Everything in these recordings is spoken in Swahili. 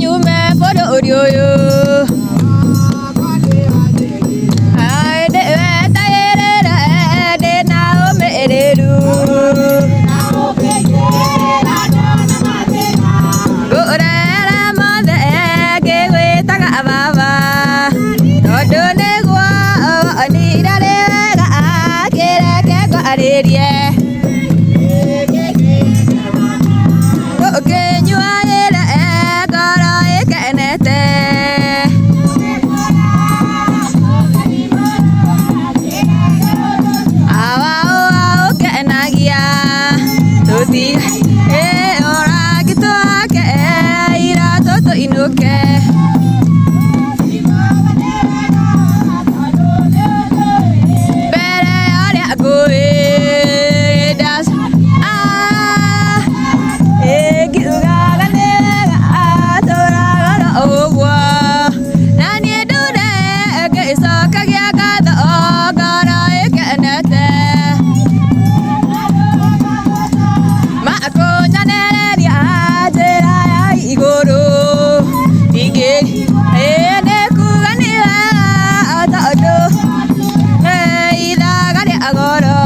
nyume bũrũri-ũyũ. Ndĩwetagĩrĩra ndĩna ũmĩrĩru, ngũrera mothe ngĩgwĩtaga baba, tondũ nĩguo wonire rĩ wega kĩreke ngwarĩrie. Ũkĩnyuagĩra ngoro ĩkenete, awa ũkenagia ũrangi twake iratũ tũinũke. Mbere ya ũrĩa ngũĩ ngiugaga nĩ wega tũragora ũguo, na niĩ ndure ngĩcokagia ngatho ngoro ĩkenete. Makũnyonereria njĩra ya igũrũ, ningĩ nĩ kuga nĩ wega tondũ ithaga rĩa goro.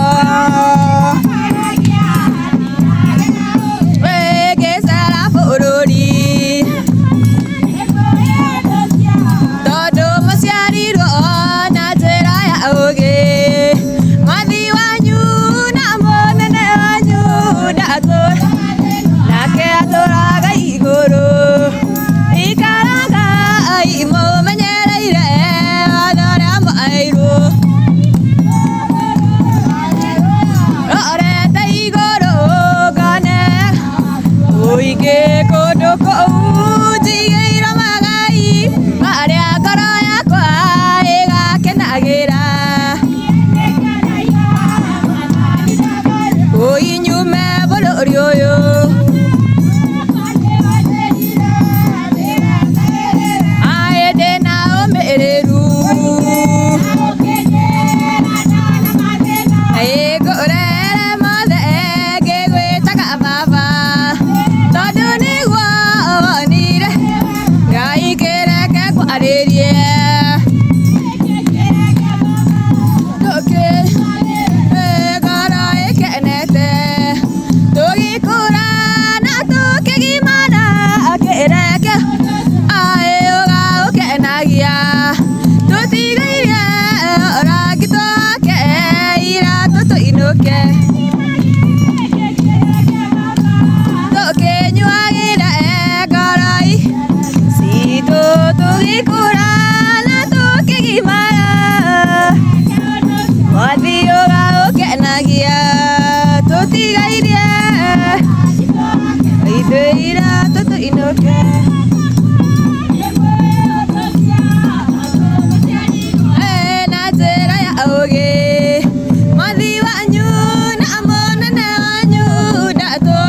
Ngĩcera bũrũri tondũ mũciarirwo na njĩra ya ũgĩ, mwathi wanyu na mũnene wanyu ndatũra, nake atũraga igũrũ. Ikaragai mũmenyereire watho ũrĩa mwaheirwo, rorete igũrũ ngone ũingĩ kũndũ kũu njigĩirwo magai marĩa ngoro yakwa ĩgakenagĩra. Nyume bũrũri ũyũ, ndĩna ũmĩrĩru, ngũrere mothe ngĩgwĩtaga baba, tondũ nĩguo wonire Ngai kĩreke ngwarĩrie. Ngoro ĩkenete tũgĩkũra na tũkĩgimara, kĩreke ũga ũkenagia tũtigaire ũrangi twake iratũ tũinũke. Tũkĩnyuagĩra ngoro citũ tũgĩkũra na tũkĩgimara, mwathi ũga ũkenagia tũtigaire ithuĩ iratũ tũinũke. Na njĩra ya ũgĩ, mwathi wanyu na mũnene wanyu ndatũra